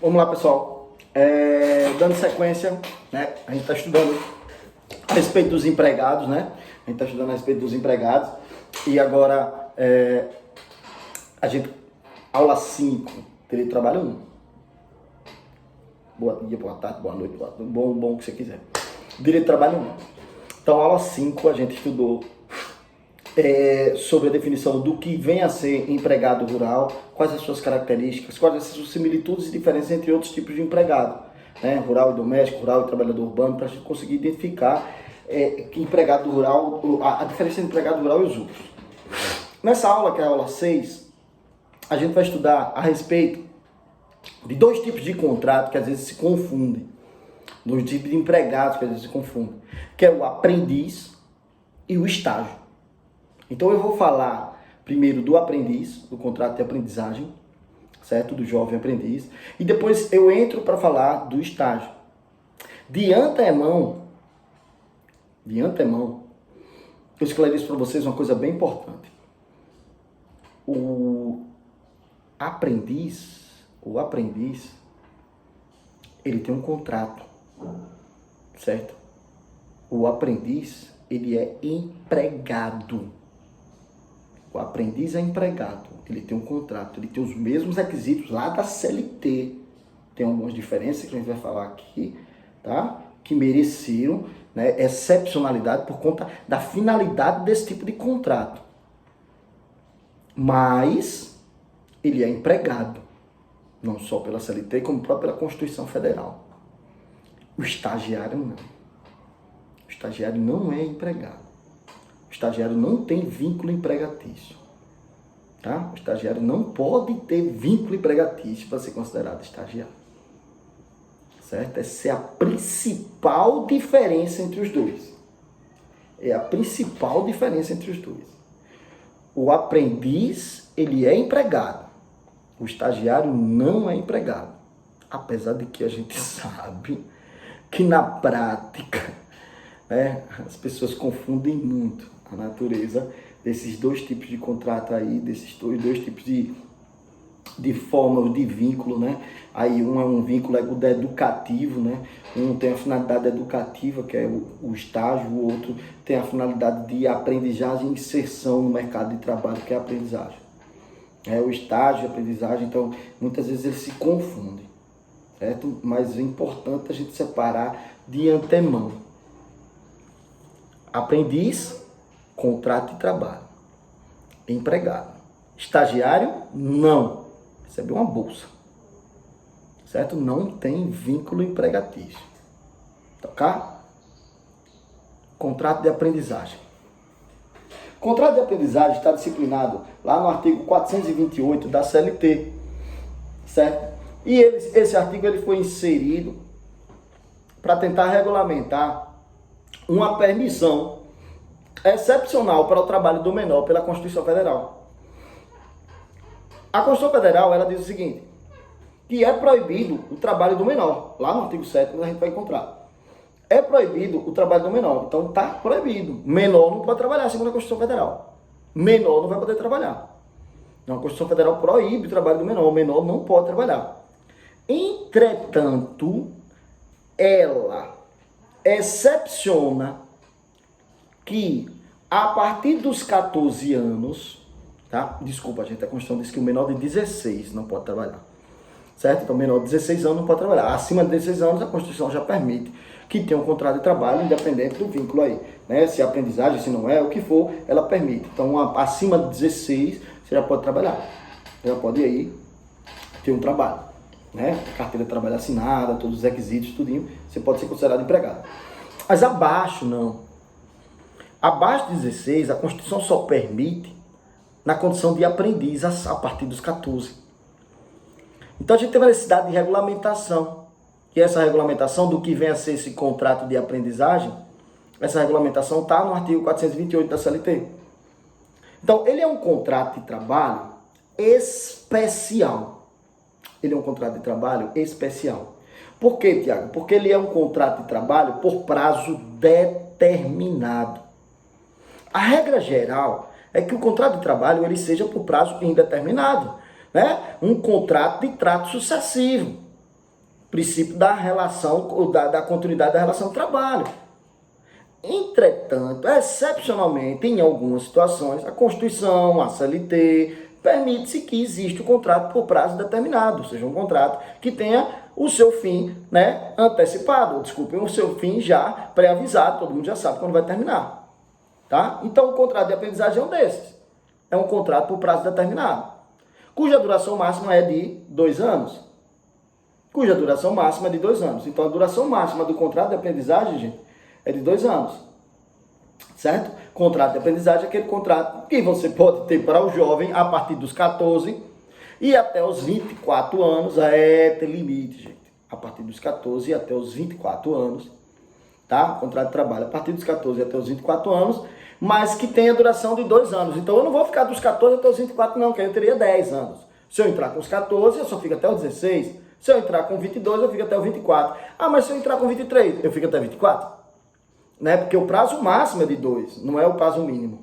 Vamos lá, pessoal. Dando sequência, né? A gente está estudando a respeito dos empregados, né? A gente está estudando a respeito dos empregados. E agora, aula 5, direito de trabalho 1. Boa dia, boa tarde, boa noite, bom que você quiser. Direito de trabalho 1. Então, aula 5, a gente estudou sobre a definição do que vem a ser empregado rural, quais as suas características, quais as suas similitudes e diferenças entre outros tipos de empregado, né? Rural e doméstico, rural e trabalhador urbano, para a gente conseguir identificar que empregado rural, a diferença entre empregado rural e os outros. Nessa aula, que é a aula 6, a gente vai estudar a respeito de dois tipos de contrato que às vezes se confundem, dois tipos de empregados que às vezes se confundem, que é o aprendiz e o estágio. Então eu vou falar primeiro do aprendiz, do contrato de aprendizagem, certo? Do jovem aprendiz. E depois eu entro para falar do estágio. De antemão, eu esclareço para vocês uma coisa bem importante. O aprendiz, ele tem um contrato, certo? O aprendiz, ele é empregado. O aprendiz é empregado, ele tem um contrato, ele tem os mesmos requisitos lá da CLT. Tem algumas diferenças que a gente vai falar aqui, tá? Que mereceram, né, excepcionalidade por conta da finalidade desse tipo de contrato. Mas ele é empregado, não só pela CLT, como própria pela Constituição Federal. O estagiário não. O estagiário não é empregado. O estagiário não tem vínculo empregatício, tá? O estagiário não pode ter vínculo empregatício para ser considerado estagiário, certo? Essa é a principal diferença entre os dois. É a principal diferença entre os dois. O aprendiz, ele é empregado. O estagiário não é empregado. Apesar de que a gente sabe que na prática, né, as pessoas confundem muito a natureza desses dois tipos de contrato aí, desses dois tipos de forma de vínculo, né? Aí um é um vínculo educativo, né? Um tem a finalidade educativa, que é o estágio, o outro tem a finalidade de aprendizagem e inserção no mercado de trabalho, que é a aprendizagem. O estágio e a aprendizagem, então, muitas vezes eles se confundem, certo? Mas é importante a gente separar de antemão. Aprendiz, contrato de trabalho. Empregado. Estagiário, não. Recebe uma bolsa. Certo? Não tem vínculo empregatício. Tá? Contrato de aprendizagem. Contrato de aprendizagem está disciplinado lá no artigo 428 da CLT. Certo? E esse artigo ele foi inserido para tentar regulamentar uma permissão excepcional para o trabalho do menor pela Constituição Federal. A Constituição Federal, ela diz o seguinte, que é proibido o trabalho do menor. Lá no artigo 7º a gente vai encontrar. É proibido o trabalho do menor. Então está proibido. Menor não pode trabalhar, segundo a Constituição Federal. Menor não vai poder trabalhar. Então, a Constituição Federal proíbe o trabalho do menor. O menor não pode trabalhar. Entretanto, ela excepciona que a partir dos 14 anos, tá? Desculpa, gente, a Constituição diz que o menor de 16 não pode trabalhar, certo? Então, o menor de 16 anos não pode trabalhar. Acima de 16 anos, a Constituição já permite que tenha um contrato de trabalho independente do vínculo aí, né? Se é aprendizagem, se não é, o que for, ela permite. Então, acima de 16, você já pode trabalhar. Você já pode aí ter um trabalho, né? Carteira de trabalho assinada, todos os requisitos, tudinho, você pode ser considerado empregado. Mas abaixo, não. Abaixo de 16, a Constituição só permite na condição de aprendiz a partir dos 14. Então a gente tem uma necessidade de regulamentação. E essa regulamentação do que vem a ser esse contrato de aprendizagem, essa regulamentação está no artigo 428 da CLT. Então ele é um contrato de trabalho especial. Ele é um contrato de trabalho especial. Por quê, Tiago? Porque ele é um contrato de trabalho por prazo determinado. A regra geral é que o contrato de trabalho ele seja por prazo indeterminado, né? Um contrato de trato sucessivo. princípio da relação, ou da continuidade da relação de trabalho. Entretanto, excepcionalmente, em algumas situações, a Constituição, a CLT, permite-se que exista o contrato por prazo determinado, ou seja, um contrato que tenha o seu fim, né, antecipado, o seu fim já pré-avisado, todo mundo já sabe quando vai terminar. Tá? Então, o contrato de aprendizagem é um desses. É um contrato por prazo determinado, cuja duração máxima é de 2 anos. Cuja duração máxima é de 2 anos. Então, a duração máxima do contrato de aprendizagem, gente, é de 2 anos. Certo? Contrato de aprendizagem é aquele contrato que você pode ter para o jovem a partir dos 14 e até os 24 anos. Tem limite, gente. A partir dos 14 até os 24 anos. Tá? Contrato de trabalho a partir dos 14 até os 24 anos, mas que tenha duração de 2 anos. Então eu não vou ficar dos 14 até os 24 não, que aí eu teria 10 anos. Se eu entrar com os 14, eu só fico até os 16. Se eu entrar com 22, eu fico até o 24. Ah, mas se eu entrar com 23, eu fico até 24? Né? Porque o prazo máximo é de 2, não é o prazo mínimo.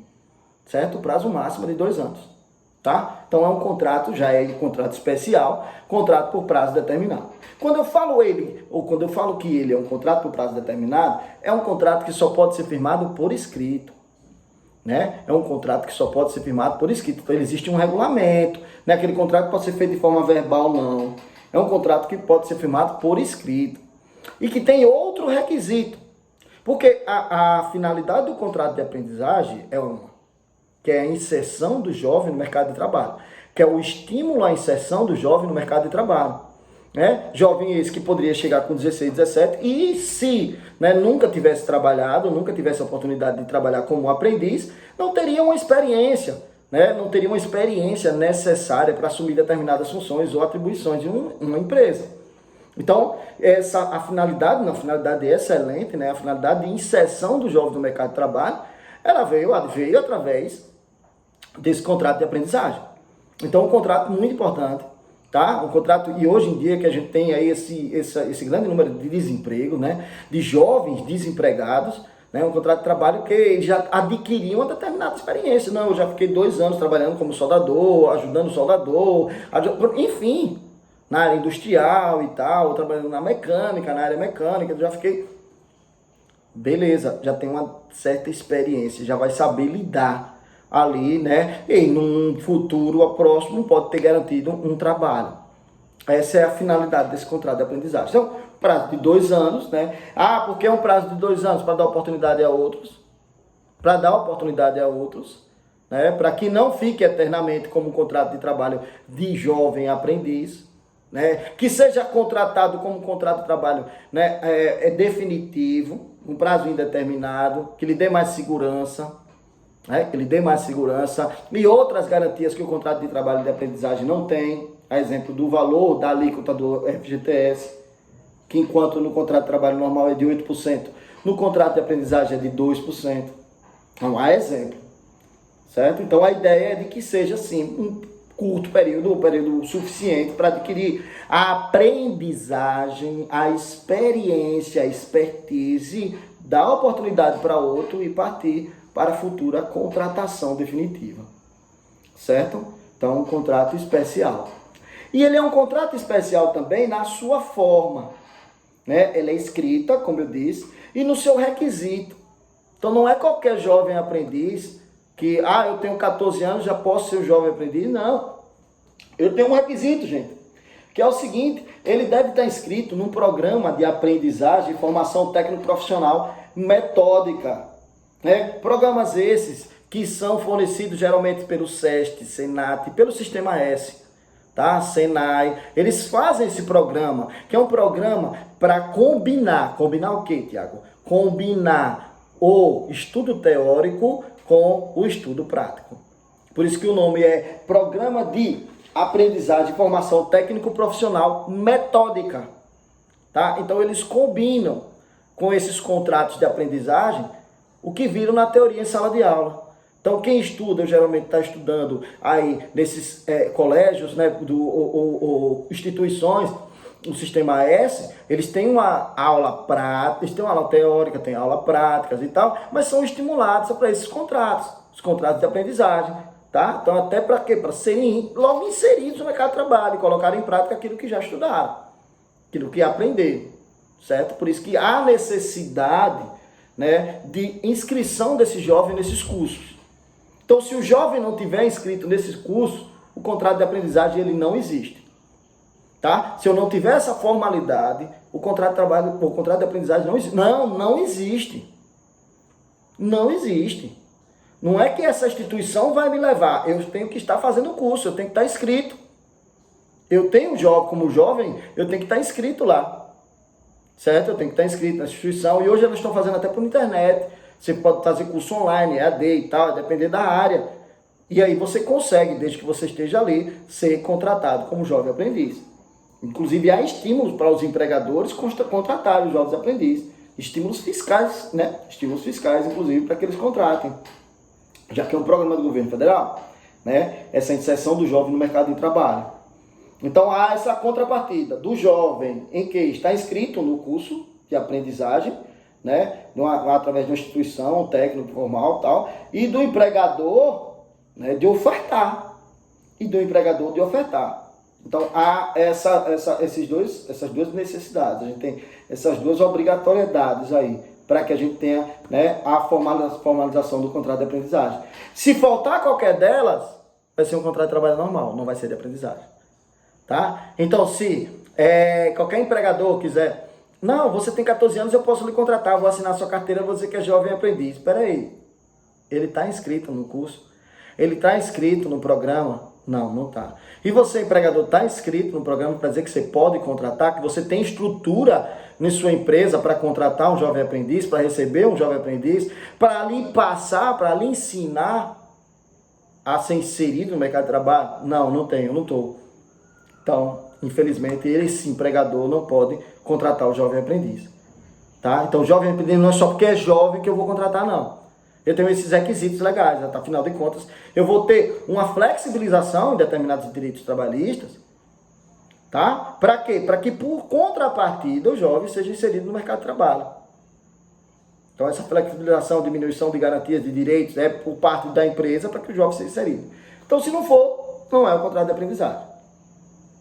Certo? O prazo máximo é de 2 anos. Tá? Então é um contrato, já é um contrato especial, contrato por prazo determinado. Quando eu falo que ele é um contrato por prazo determinado, é um contrato que só pode ser firmado por escrito. Né? É um contrato que só pode ser firmado por escrito. Então existe um regulamento, né? Aquele contrato pode ser feito de forma verbal, não. É um contrato que pode ser firmado por escrito. E que tem outro requisito. Porque a finalidade do contrato de aprendizagem é uma, que é a inserção do jovem no mercado de trabalho, que é o estímulo à inserção do jovem no mercado de trabalho. Né? Jovem esse que poderia chegar com 16, 17 e se, né, nunca tivesse trabalhado, nunca tivesse a oportunidade de trabalhar como aprendiz, não teria uma experiência, né? Não teria uma experiência necessária para assumir determinadas funções ou atribuições de uma empresa. Então, a finalidade excelente, né, a finalidade de inserção do jovem no mercado de trabalho, ela veio através desse contrato de aprendizagem. Então, um contrato muito importante, tá? Um contrato, e hoje em dia que a gente tem aí esse grande número de desemprego, né, de jovens desempregados, né, um contrato de trabalho que eles já adquiriam uma determinada experiência. Não, eu já fiquei 2 anos trabalhando como soldador, ajudando o soldador, enfim, na área industrial e tal, trabalhando na mecânica, na área mecânica, eu já fiquei... Beleza, já tem uma certa experiência, já vai saber lidar ali, né? E num futuro próximo pode ter garantido um trabalho. Essa é a finalidade desse contrato de aprendizagem. Então, prazo de 2 anos, né? Ah, porque é um prazo de 2 anos? Para dar oportunidade a outros. Para dar oportunidade a outros, né? Para que não fique eternamente como um contrato de trabalho de jovem aprendiz, né? Que seja contratado como um contrato de trabalho, né, definitivo, um prazo indeterminado, que lhe dê mais segurança, né, que lhe dê mais segurança e outras garantias que o contrato de trabalho de aprendizagem não tem, a exemplo do valor da alíquota do FGTS, que enquanto no contrato de trabalho normal é de 8%, no contrato de aprendizagem é de 2%. Então, há exemplo, certo? Então, a ideia é de que seja, sim, um curto período, um período suficiente para adquirir a aprendizagem, a experiência, a expertise, dar oportunidade para outro e partir para a futura contratação definitiva, certo? Então, um contrato especial. E ele é um contrato especial também na sua forma, né? Ele é escrita, como eu disse, e no seu requisito. Então, não é qualquer jovem aprendiz que, eu tenho 14 anos, já posso ser um jovem aprendiz. Não. Eu tenho um requisito, gente, que é o seguinte: ele deve estar inscrito num programa de aprendizagem e formação técnico-profissional metódica. Né? Programas esses que são fornecidos geralmente pelo SEST, SENAT, pelo Sistema S, tá? SENAI. Eles fazem esse programa, que é um programa para combinar o quê, Tiago? Combinar o estudo teórico com o estudo prático. Por isso que o nome é Programa de Aprendizagem e Formação Técnico-Profissional Metódica. Tá? Então eles combinam com esses contratos de aprendizagem o que viram na teoria em sala de aula. Então quem estuda, geralmente está estudando aí nesses colégios, né, instituições, o Sistema S, eles têm uma aula prática, eles têm uma aula teórica, têm aula práticas e tal, mas são estimulados para esses contratos, os contratos de aprendizagem, tá? Então até para quê? Para serem logo inseridos no mercado de trabalho e colocar em prática aquilo que já estudaram, aquilo que aprender, certo? Por isso que há necessidade, né, de inscrição desse jovem nesses cursos. Então, se o jovem não tiver inscrito nesses cursos, o contrato de aprendizagem ele não existe. Tá? Se eu não tiver essa formalidade, o contrato de trabalho, o contrato de aprendizagem não existe. Não existe. Não existe. Não é que essa instituição vai me levar. Eu tenho que estar fazendo o curso, eu tenho que estar inscrito. Eu tenho como jovem, eu tenho que estar inscrito lá. Certo? Eu tenho que estar inscrito na instituição. E hoje elas estão fazendo até por internet. Você pode fazer curso online, EAD e tal, depender da área. E aí você consegue, desde que você esteja ali, ser contratado como jovem aprendiz. Inclusive, há estímulos para os empregadores contratarem os jovens aprendizes. Estímulos fiscais, né? Estímulos fiscais, inclusive, para que eles contratem. Já que é um programa do governo federal, né? Essa inserção do jovem no mercado de trabalho. Então, há essa contrapartida do jovem em que está inscrito no curso de aprendizagem, né? Através de uma instituição, técnico, formal e tal, e do empregador, né? De ofertar. E do empregador de ofertar. Então, há essas duas necessidades, a gente tem essas duas obrigatoriedades aí, para que a gente tenha, né, a formalização do contrato de aprendizagem. Se faltar qualquer delas, vai ser um contrato de trabalho normal, não vai ser de aprendizagem. Tá? Então, se qualquer empregador quiser, não, você tem 14 anos, eu posso lhe contratar, vou assinar sua carteira, vou dizer que é jovem aprendiz. Espera aí, ele está inscrito no curso? Ele está inscrito no programa? Não está. E você, empregador, está inscrito no programa para dizer que você pode contratar, que você tem estrutura na sua empresa para contratar um jovem aprendiz, para receber um jovem aprendiz, para lhe passar, para lhe ensinar a ser inserido no mercado de trabalho? Não tenho, não estou. Então, infelizmente, esse empregador não pode contratar o jovem aprendiz. Tá? Então, o jovem aprendiz não é só porque é jovem que eu vou contratar, não. Eu tenho esses requisitos legais, né? Afinal de contas, eu vou ter uma flexibilização em determinados direitos trabalhistas, tá? Para quê? Para que, por contrapartida, o jovem seja inserido no mercado de trabalho. Então, essa flexibilização, diminuição de garantias de direitos é por parte da empresa para que o jovem seja inserido. Então, se não for, não é o contrato de aprendizagem.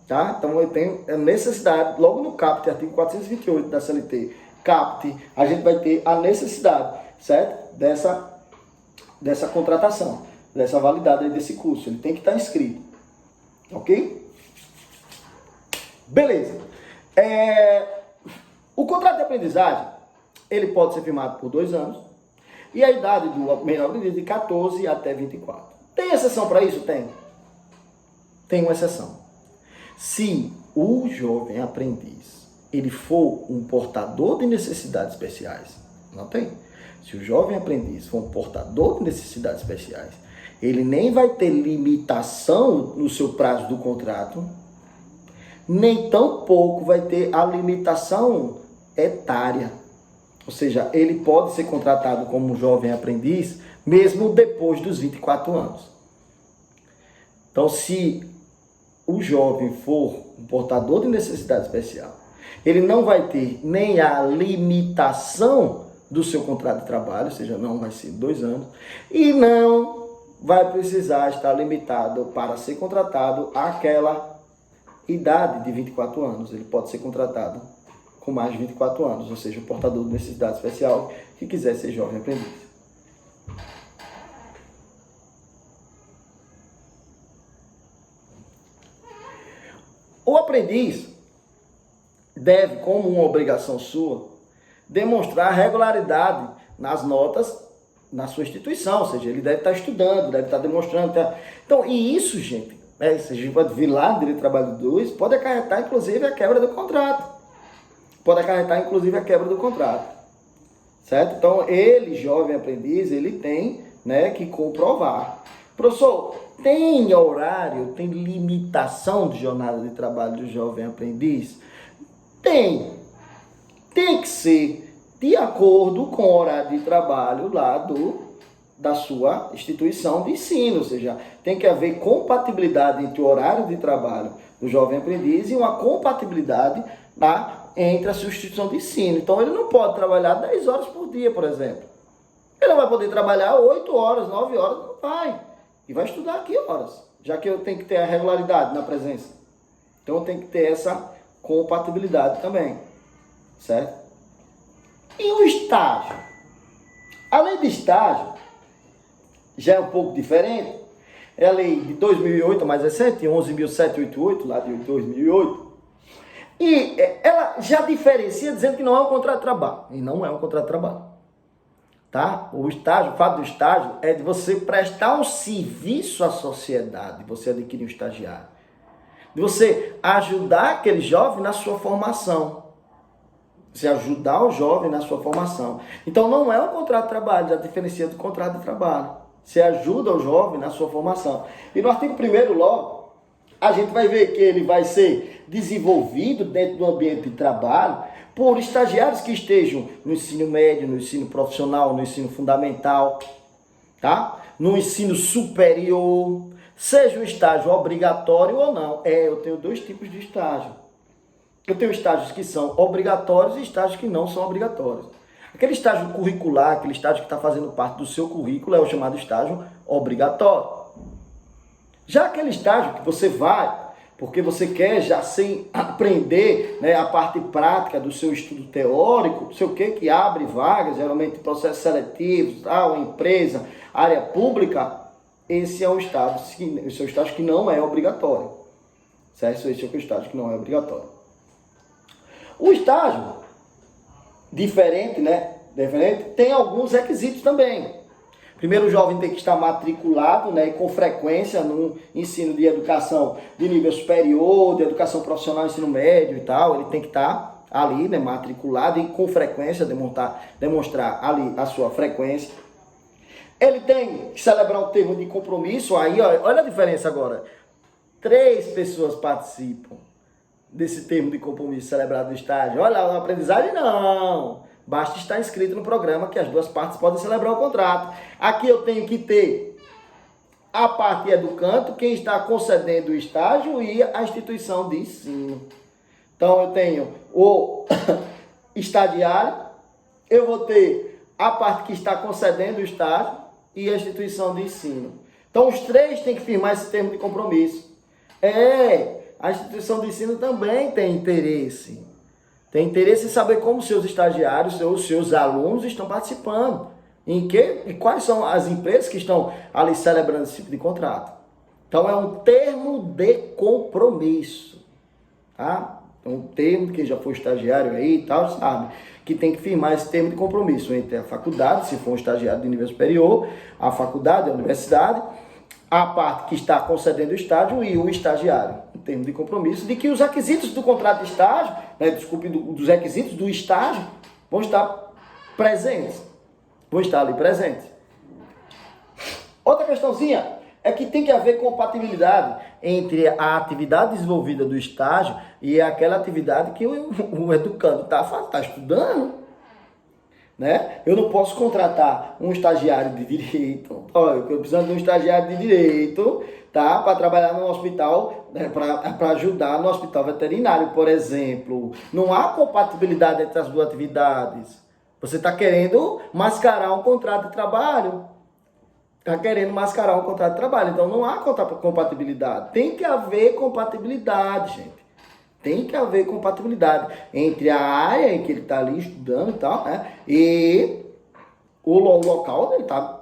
Tá? Então, eu tenho a necessidade, logo no CAPT, artigo 428 da CLT, CAPT, a gente vai ter a necessidade, certo? Dessa contratação, dessa validade desse curso. Ele tem que estar inscrito. Ok? Beleza. O contrato de aprendizagem, ele pode ser firmado por 2 anos e a idade do menor aprendiz de 14 até 24. Tem exceção para isso? Tem. Tem uma exceção. Se o jovem aprendiz, ele for um portador de necessidades especiais, não tem. Se o jovem aprendiz for um portador de necessidades especiais, ele nem vai ter limitação no seu prazo do contrato, nem tampouco vai ter a limitação etária. Ou seja, ele pode ser contratado como um jovem aprendiz, mesmo depois dos 24 anos. Então, se o jovem for um portador de necessidade especial, ele não vai ter nem a limitação do seu contrato de trabalho, ou seja, não vai ser 2 anos, e não vai precisar estar limitado para ser contratado àquela idade de 24 anos. Ele pode ser contratado com mais de 24 anos, ou seja, o portador de necessidade especial que quiser ser jovem aprendiz. O aprendiz deve, como uma obrigação sua, demonstrar regularidade nas notas na sua instituição, ou seja, ele deve estar estudando, deve estar demonstrando. Então, e isso, gente, se a gente pode vir lá no Direito do Trabalho 2, pode acarretar, inclusive, a quebra do contrato. Pode acarretar, inclusive, a quebra do contrato. Certo? Então, ele, jovem aprendiz, ele tem, né, que comprovar. Professor, tem horário, tem limitação de jornada de trabalho do jovem aprendiz? Tem. Tem que ser de acordo com o horário de trabalho lá da sua instituição de ensino, ou seja, tem que haver compatibilidade entre o horário de trabalho do jovem aprendiz e uma compatibilidade entre a sua instituição de ensino. Então, ele não pode trabalhar 10 horas por dia, por exemplo. Ele não vai poder trabalhar 8 horas, 9 horas, não vai. E vai estudar que horas? Já que eu tenho que ter a regularidade na presença. Então, eu tenho que ter essa compatibilidade também, certo? E o estágio? A lei de estágio já é um pouco diferente. É a lei de 2008, a mais recente, 11.788, lá de 2008. E ela já diferencia dizendo que não é um contrato de trabalho. E não é um contrato de trabalho. Tá? O estágio, o fato do estágio é de você prestar um serviço à sociedade, você adquirir um estagiário. De você ajudar aquele jovem na sua formação. Você ajudar o jovem na sua formação. Então não é um contrato de trabalho, já diferencia do contrato de trabalho. Você ajuda o jovem na sua formação. E no artigo 1º logo, a gente vai ver que ele vai ser desenvolvido dentro do ambiente de trabalho por estagiários que estejam no ensino médio, no ensino profissional, no ensino fundamental, tá? No ensino superior, seja um estágio obrigatório ou não. Eu tenho 2 tipos de estágio. Eu tenho estágios que são obrigatórios e estágios que não são obrigatórios. Aquele estágio curricular, aquele estágio que está fazendo parte do seu currículo é o chamado estágio obrigatório. Já aquele estágio que você vai, porque você quer já sem aprender, né, a parte prática do seu estudo teórico, sei o que abre vagas, geralmente processos seletivos, tal, empresa, área pública, esse é um estágio que não é obrigatório. Certo? Esse é o estágio que não é obrigatório. O estágio diferente, né? Tem alguns requisitos também. Primeiro, o jovem tem que estar matriculado, né, com frequência no ensino de educação de nível superior, de educação profissional, ensino médio e tal. Ele tem que estar ali, né, matriculado e com frequência demonstrar ali a sua frequência. Ele tem que celebrar um termo de compromisso. Aí, olha a diferença agora. 3 pessoas participam desse termo de compromisso celebrado no estágio. Olha, a aprendizagem não. Basta estar inscrito no programa que as 2 partes podem celebrar o contrato. Aqui eu tenho que ter a parte educando, quem está concedendo o estágio e a instituição de ensino. Então eu tenho o estagiário, eu vou ter a parte que está concedendo o estágio e a instituição de ensino. Então os 3 têm que firmar esse termo de compromisso. A instituição de ensino também tem interesse. Tem interesse em saber como seus estagiários, seus alunos estão participando. E quais são as empresas que estão ali celebrando esse tipo de contrato. Então é um termo de compromisso. Tá? É um termo que já foi estagiário aí e tal, sabe? Que tem que firmar esse termo de compromisso entre a faculdade, se for um estagiário de nível superior, a faculdade, a universidade, a parte que está concedendo o estágio e o estagiário. Um termo de compromisso de que os requisitos do contrato de estágio, dos requisitos do estágio, vão estar presentes. Vão estar ali presentes. Outra questãozinha é que tem que haver compatibilidade entre a atividade desenvolvida do estágio e aquela atividade que o educando está estudando. Né? Eu não posso contratar um estagiário de direito. Eu preciso de um estagiário de direito, tá? Para trabalhar no hospital, né? Para ajudar no hospital veterinário, por exemplo. Não há compatibilidade entre as 2 atividades. Você está querendo mascarar um contrato de trabalho. Então não há compatibilidade. Tem que haver compatibilidade, gente. Tem que haver compatibilidade entre a área em que ele está ali estudando e tal, né? E o local onde ele está,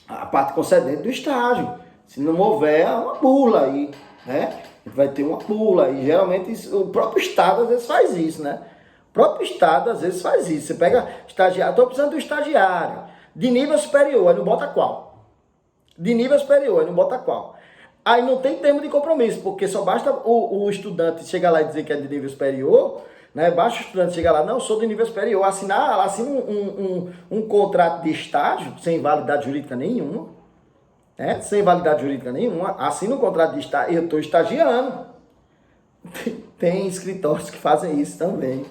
a parte concedente do estágio. Se não houver uma bula aí, né? Vai ter uma bula. E geralmente o próprio Estado às vezes faz isso, né? O próprio Estado às vezes faz isso. Você pega estagiário, estou precisando de um estagiário de nível superior, aí não bota qual? De nível superior, aí não bota qual? Aí não tem termo de compromisso, porque só basta o estudante chegar lá e dizer que é de nível superior, né? Basta o estudante chegar lá, não, sou de nível superior, assina um contrato de estágio, sem validade jurídica nenhuma, né? Sem validade jurídica nenhuma, assina um contrato de estágio, eu estou estagiando. Tem escritórios que fazem isso também.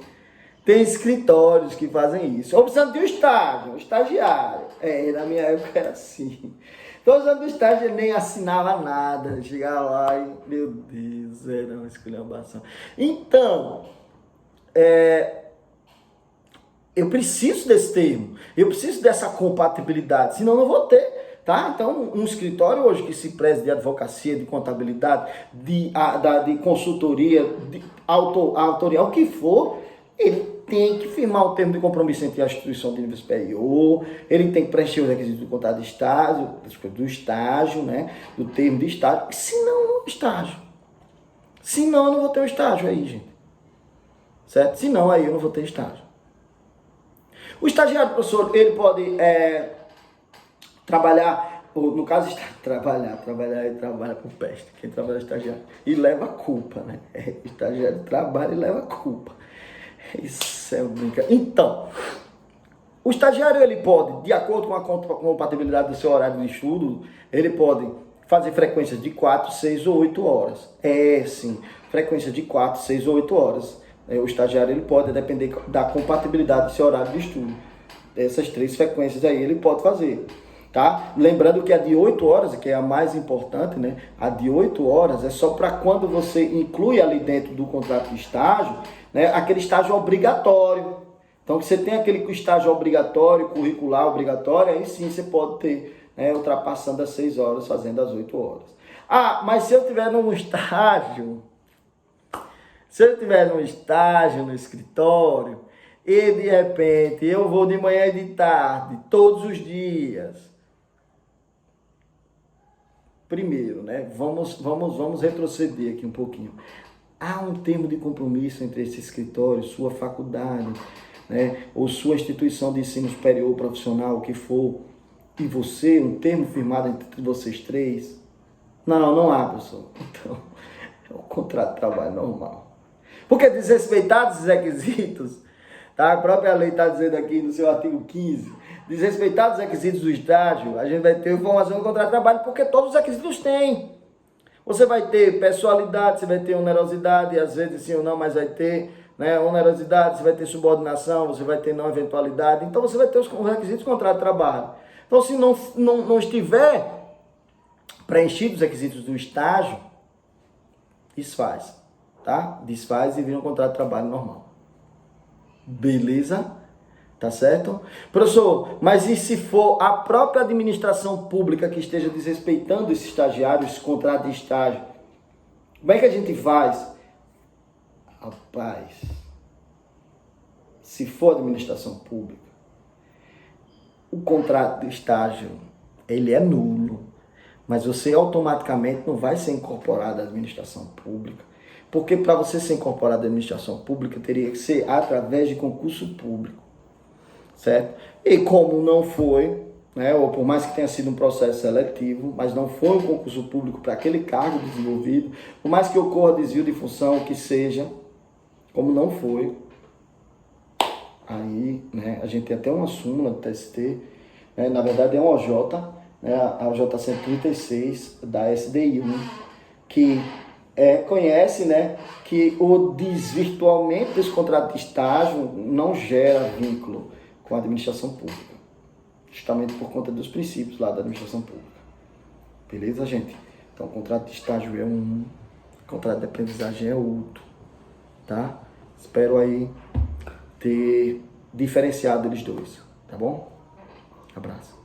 Ou precisando de um estágio, um estagiário. Na minha época era assim. Todos os anos do estágio ele nem assinava nada. Chegava lá e, meu Deus, era uma esculhambação. Então, eu preciso desse termo. Eu preciso dessa compatibilidade, senão não vou ter. Tá? Então, um escritório hoje que se preze de advocacia, de contabilidade, de consultoria, autoria, o que for, ele tem que firmar o termo de compromisso entre a instituição de nível superior, ele tem que preencher os requisitos do contrato de estágio, do estágio, né? Do termo de estágio, senão estágio. Senão eu não vou ter um estágio aí, gente. Certo? Senão aí eu não vou ter estágio. O estagiário, professor, ele pode trabalhar, ou no caso, trabalhar, ele trabalha com peste, quem trabalha é estagiário, e leva a culpa, né? Estagiário trabalha e leva a culpa. Isso é brincadeira. Então, o estagiário, ele pode, de acordo com a compatibilidade do seu horário de estudo, ele pode fazer frequências de 4, 6 ou 8 horas. Sim, frequência de 4, 6 ou 8 horas. O estagiário, ele pode, depender da compatibilidade do seu horário de estudo. Essas 3 frequências aí ele pode fazer. Tá? Lembrando que a de 8 horas, que é a mais importante, né? A de 8 horas é só para quando você inclui ali dentro do contrato de estágio, né? Aquele estágio obrigatório. Então, você tem aquele estágio obrigatório, curricular obrigatório, aí sim você pode ter, né, ultrapassando as 6 horas, fazendo as 8 horas. Ah, mas se eu tiver num estágio, no escritório, e de repente eu vou de manhã e de tarde, todos os dias. Primeiro, né? Vamos retroceder aqui um pouquinho. Há um termo de compromisso entre esse escritório, sua faculdade, né? Ou sua instituição de ensino superior profissional, o que for, e você, um termo firmado entre vocês 3? Não há, professor. Então, é o contrato de trabalho normal. Porque desrespeitados esses requisitos, tá? A própria lei está dizendo aqui no seu artigo 15, desrespeitados os requisitos do estágio, a gente vai ter informação do contrato de trabalho, porque todos os requisitos têm. Você vai ter pessoalidade, você vai ter onerosidade, às vezes sim ou não, mas vai ter, né, onerosidade, você vai ter subordinação, você vai ter não eventualidade, então você vai ter os requisitos do contrato de trabalho. Então, se não estiver preenchidos os requisitos do estágio, desfaz, tá? Desfaz e vira um contrato de trabalho normal. Beleza? Tá certo? Professor, mas e se for a própria administração pública que esteja desrespeitando esse estagiário, esse contrato de estágio? Como é que a gente faz? Rapaz, se for administração pública, o contrato de estágio, ele é nulo, mas você automaticamente não vai ser incorporado à administração pública, porque para você ser incorporado à administração pública, teria que ser através de concurso público, certo? E como não foi, né, ou por mais que tenha sido um processo seletivo, mas não foi um concurso público para aquele cargo desenvolvido, por mais que ocorra desvio de função, que seja, como não foi, aí, né, a gente tem até uma súmula do TST, né, na verdade é um OJ, né, a OJ 136 da SDI1, que conhece, né, que o desvirtuamento desse contrato de estágio não gera vínculo com a administração pública, justamente por conta dos princípios lá da administração pública. Beleza, gente? Então, o contrato de estágio é um, o contrato de aprendizagem é outro, tá? Espero aí ter diferenciado eles dois, tá bom? Abraço.